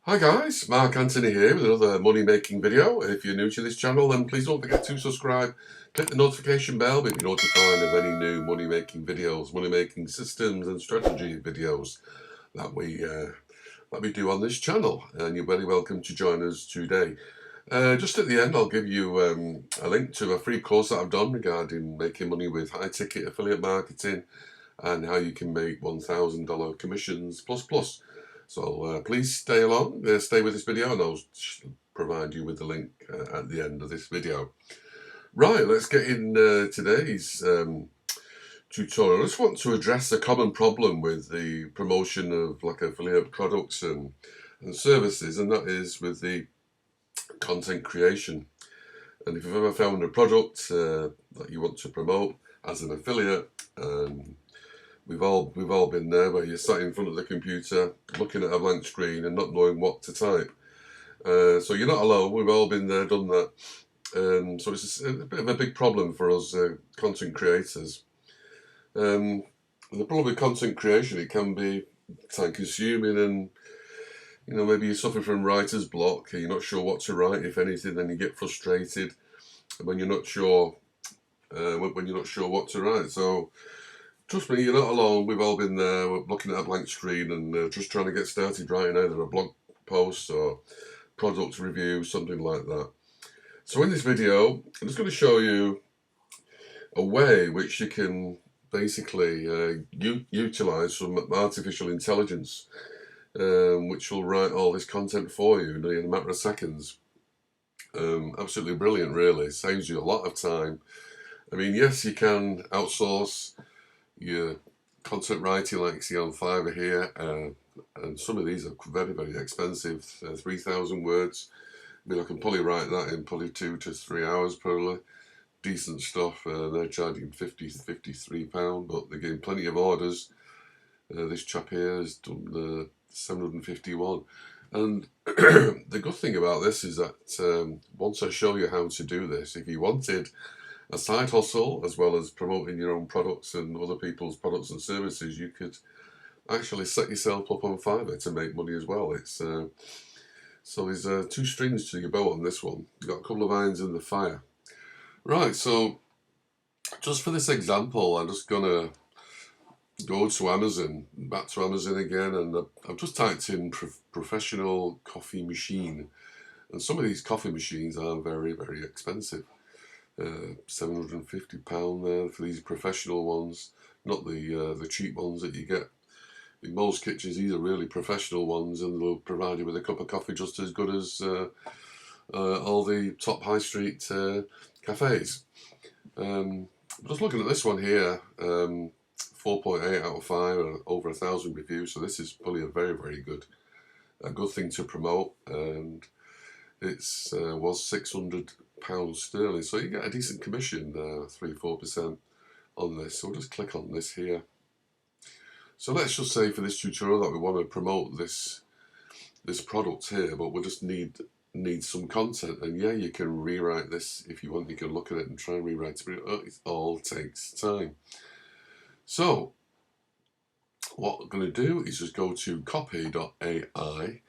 Hi guys, Mark Anthony here with another money making video. If you're new to this channel, then please don't forget to subscribe, click the notification bell to be notified of any new money making videos, money making systems and strategy videos that we do on this channel. And you're very welcome to join us today. Just at the end, I'll give you a link to a free course that I've done regarding making money with high ticket affiliate marketing and how you can make $1,000 commissions plus. So please stay along, stay with this video, and I'll provide you with the link at the end of this video. Right, let's get in today's tutorial. I just want to address a common problem with the promotion of like affiliate products and services, and that is with the content creation. And if you've ever found a product that you want to promote as an affiliate, We've all been there, where you're sat in front of the computer looking at a blank screen and not knowing what to type. So you're not alone. We've all been there, done that. So it's a bit of a big problem for us content creators. The problem with content creation, it can be time consuming, and maybe you suffer from writer's block. You're not sure what to write, if anything, then you get frustrated when you're not sure what to write. So trust me, you're not alone. We've all been there. We're looking at a blank screen and just trying to get started writing either a blog post or product review, something like that. So in this video, I'm just going to show you a way which you can basically utilize some artificial intelligence, which will write all this content for you in a matter of seconds. Absolutely brilliant, really. Saves you a lot of time. I mean, yes, you can outsource your content writing, like you see on Fiverr here, and some of these are very, very expensive, 3,000 words. I mean, I can probably write that in probably 2 to 3 hours, probably. Decent stuff. They're charging £53, but they're getting plenty of orders. This chap here has done 751. And the good thing about this is that once I show you how to do this, if you wanted a side hustle as well as promoting your own products and other people's products and services, you could actually set yourself up on Fiverr to make money as well. It's so there's 2 strings to your bow on this one. You've got a couple of irons in the fire. Right, so just for this example, I'm just gonna go to Amazon, back to Amazon again, and I've just typed in professional coffee machine, and some of these coffee machines are very, very expensive. £750 there for these professional ones, not the cheap ones that you get in most kitchens. These are really professional ones, and they'll provide you with a cup of coffee just as good as all the top high street cafes. Just looking at this one here, 4.8 out of 5, over 1,000 reviews. So this is probably a very, very good thing to promote, and it's was £600 sterling, so you get a decent commission, 3-4% on this. So we'll just click on this here. So let's just say for this tutorial that we want to promote this product here, but we'll just need some content. And yeah, you can rewrite this if you want. You can look at it and try and rewrite it, but it all takes time. So what we're going to do is just go to Copyai,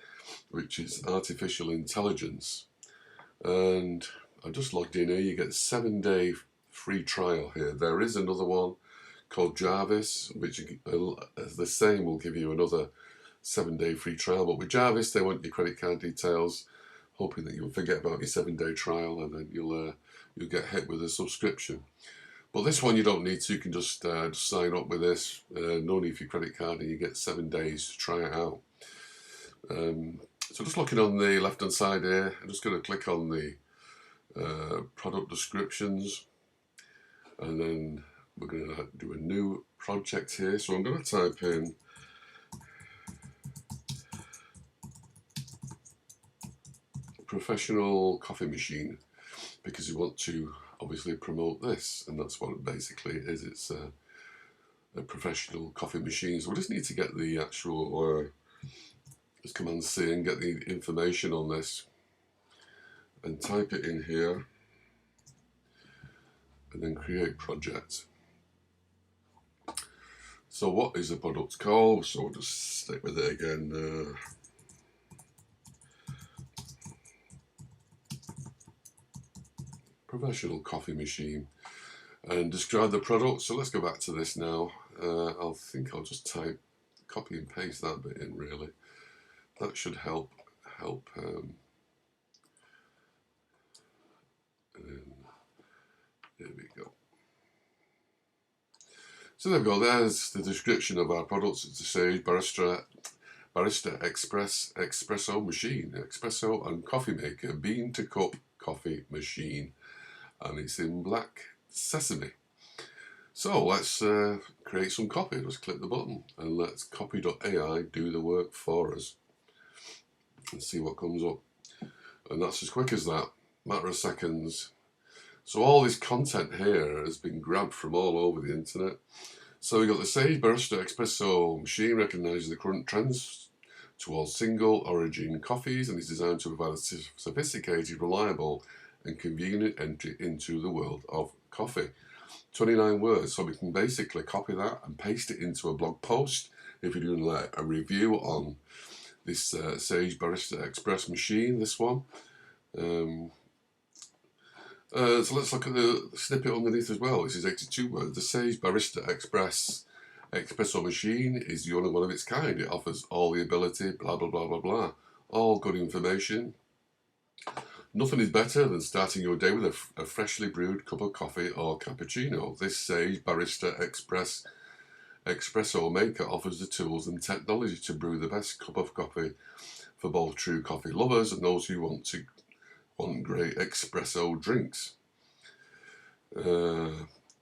which is artificial intelligence, and I've just logged in here. You get a 7-day free trial here. There is another one called Jarvis, which the same will give you another 7-day free trial. But with Jarvis, they want your credit card details, hoping that you'll forget about your 7-day trial, and then you'll get hit with a subscription. But this one you don't need to. You can just sign up with this. No need for your credit card, and you get 7 days to try it out. So just looking on the left hand side here, I'm just going to click on the product descriptions, and then we're going to do a new project here. So I'm going to type in professional coffee machine, because you want to obviously promote this, and that's what it basically is. It's a professional coffee machine. So we just need to get the actual just Command C and get the information on this and type it in here, and then create project. So what is the product called? So we'll just stick with it again. professional coffee machine, and describe the product. So let's go back to this now. I'll just type, copy and paste that bit in, really. That should help. There we go. So there we go, there's the description of our products. It's a Sage Barista Espresso machine, espresso and coffee maker, bean to cup coffee machine, and it's in black sesame. So let's create some copy. Just click the button and let's Copyai do the work for us and see what comes up. And that's as quick as that, matter of seconds. So all this content here has been grabbed from all over the internet. So we've got the Sage Barista Espresso machine recognises the current trends towards single origin coffees and is designed to provide a sophisticated, reliable and convenient entry into the world of coffee. 29 words, so we can basically copy that and paste it into a blog post if you're doing like a review on this Sage Barista Express machine, this one. So let's look at the snippet underneath as well. This is 82 words. The Sage Barista Espresso machine is the only one of its kind. It offers all the ability, blah, blah, blah, blah, blah. All good information. Nothing is better than starting your day with a freshly brewed cup of coffee or cappuccino. This Sage Barista Espresso maker offers the tools and technology to brew the best cup of coffee for both true coffee lovers and those who want great espresso drinks. The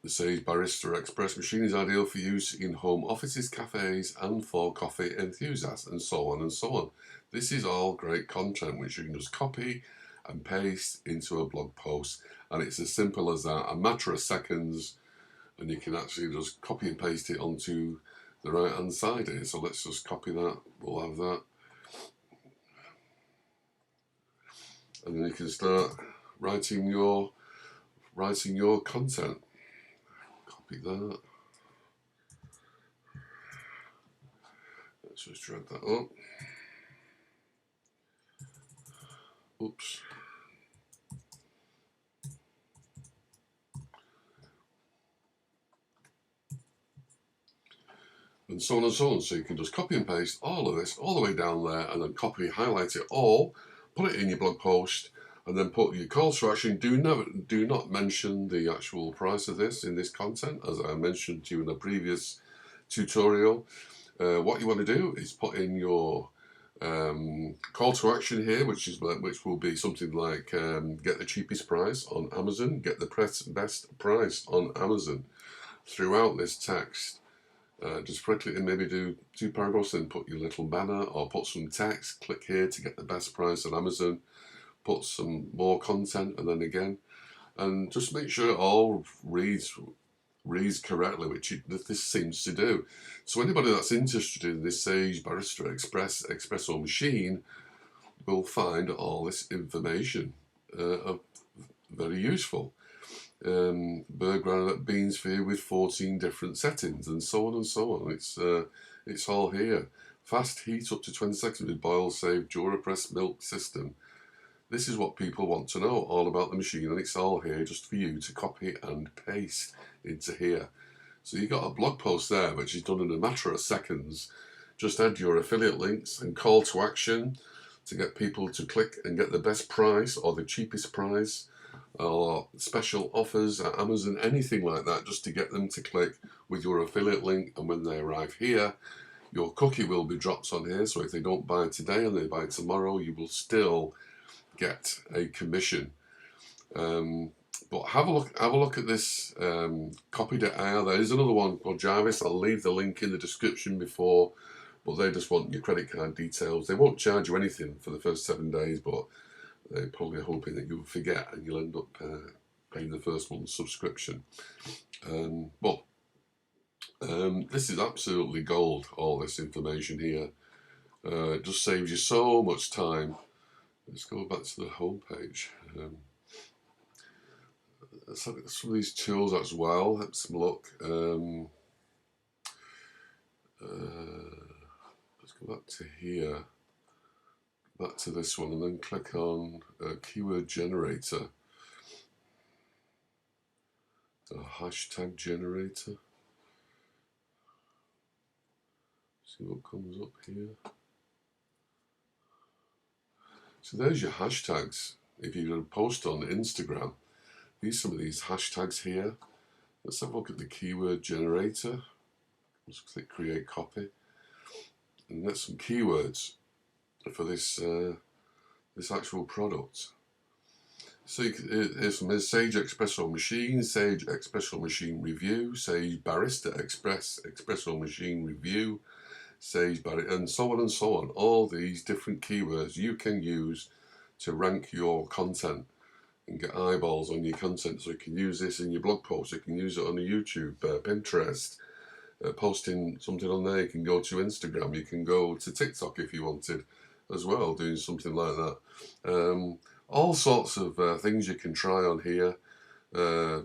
Sage Barista Express machine is ideal for use in home offices, cafes, and for coffee enthusiasts, and so on and so on. This is all great content which you can just copy and paste into a blog post, and it's as simple as that, a matter of seconds, and you can actually just copy and paste it onto the right hand side here. So let's just copy that, we'll have that. And then you can start writing your content. Copy that. Let's just drag that up. Oops. And so on and so on. So you can just copy and paste all of this all the way down there, and then copy, highlight it all, put it in your blog post, and then put your call to action. Do not mention the actual price of this in this content, as I mentioned to you in a previous tutorial. What you want to do is put in your call to action here, which will be something like get the cheapest price on Amazon, get the best price on Amazon. Throughout this text, just click it and maybe do 2 paragraphs, then put your little banner or put some text. Click here to get the best price on Amazon. Put some more content, and then again, and just make sure it all reads correctly, which this seems to do. So anybody that's interested in this Sage Barista Espresso machine will find all this information very useful. Bird ground beans for you with 14 different settings, and so on and so on. It's all here. Fast heat up to 20 seconds with boil safe Durapress milk system. This is what people want to know all about the machine, and it's all here just for you to copy and paste into here. So you got a blog post there which is done in a matter of seconds. Just add your affiliate links and call to action to get people to click and get the best price or the cheapest price or special offers at Amazon, anything like that, just to get them to click with your affiliate link. And when they arrive here, your cookie will be dropped on here. So if they don't buy today and they buy tomorrow, you will still get a commission. But have a look at this Copyai. There is another one called Jarvis. I'll leave the link in the description before, but they just want your credit card details. They won't charge you anything for the first 7 days, but they're probably hoping that you'll forget and you'll end up paying the first month's subscription. But this is absolutely gold, all this information here. It just saves you so much time. Let's go back to the home page. Let's look at some of these tools as well. Let's have a look. Let's go back to here, back to this one, and then click on keyword generator. A hashtag generator. See what comes up here. So there's your hashtags. If you're going to post on Instagram, some of these hashtags here. Let's have a look at the keyword generator. Let's click create copy and get some keywords for this this actual product. So here's some Sage Espresso Machine, Sage Espresso Machine Review, Sage Barista Espresso Machine Review, Sage Barista, and so on and so on. All these different keywords you can use to rank your content and get eyeballs on your content. So you can use this in your blog post, you can use it on YouTube, Pinterest, posting something on there. You can go to Instagram, you can go to TikTok if you wanted as well, doing something like that. All sorts of things you can try on here.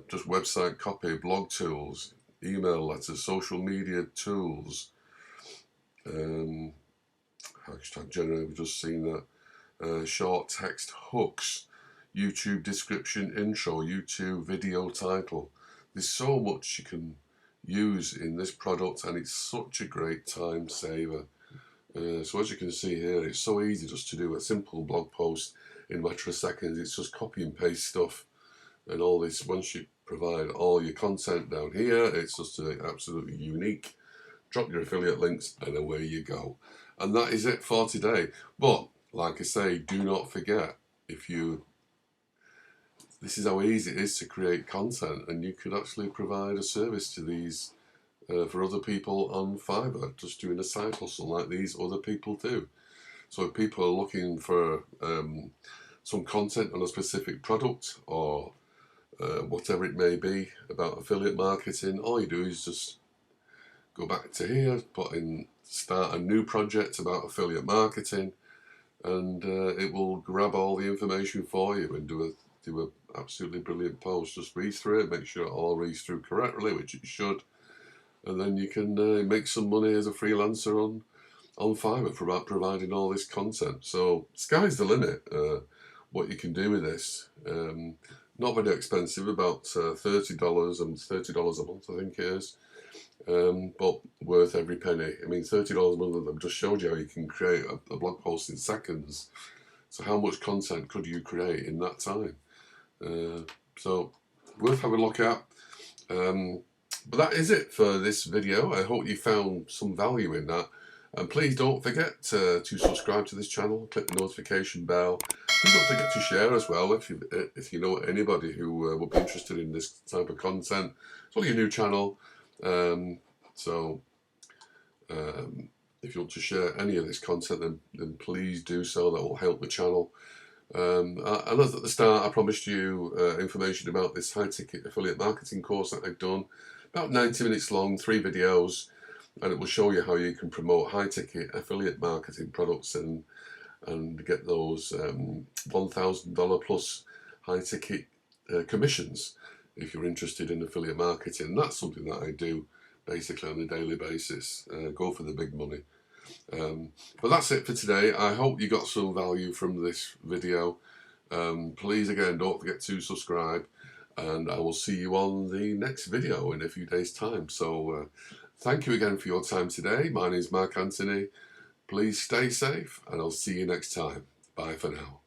Just website copy, blog tools, email letters, social media tools, hashtag generator, we've just seen that, short text hooks, YouTube description intro, YouTube video title. There's so much you can use in this product, and it's such a great time saver. So as you can see here, it's so easy just to do a simple blog post in a matter of seconds. It's just copy and paste stuff, and all this, once you provide all your content down here, it's just absolutely unique. Drop your affiliate links and away you go. And that is it for today. But like I say, do not forget, this is how easy it is to create content, and you could actually provide a service to these for other people on Fiverr, just doing a side hustle like these other people do. So if people are looking for some content on a specific product, or whatever it may be about affiliate marketing, all you do is just go back to here, start a new project about affiliate marketing, and it will grab all the information for you and do a absolutely brilliant post. Just read through it, make sure it all reads through correctly, which it should, and then you can make some money as a freelancer on Fiverr for providing all this content. So sky's the limit, what you can do with this. Not very expensive, about $30 and $30 a month, I think it is. But worth every penny. I mean, $30 a month, I've just showed you how you can create a blog post in seconds. So how much content could you create in that time? So worth having a look at. But that is it for this video. I hope you found some value in that. And please don't forget to subscribe to this channel, click the notification bell. Please don't forget to share as well if you know anybody who would be interested in this type of content. It's only a new channel. So if you want to share any of this content, then please do so. That will help the channel. And as at the start, I promised you information about this high-ticket affiliate marketing course that I've done. About 90 minutes long, 3 videos, and it will show you how you can promote high-ticket affiliate marketing products and get those $1,000 plus high-ticket commissions if you're interested in affiliate marketing. And that's something that I do basically on a daily basis. Go for the big money. But that's it for today. I hope you got some value from this video. Please, again, don't forget to subscribe, and I will see you on the next video in a few days' time. So thank you again for your time today. My name is Mark Anthony. Please stay safe, and I'll see you next time. Bye for now.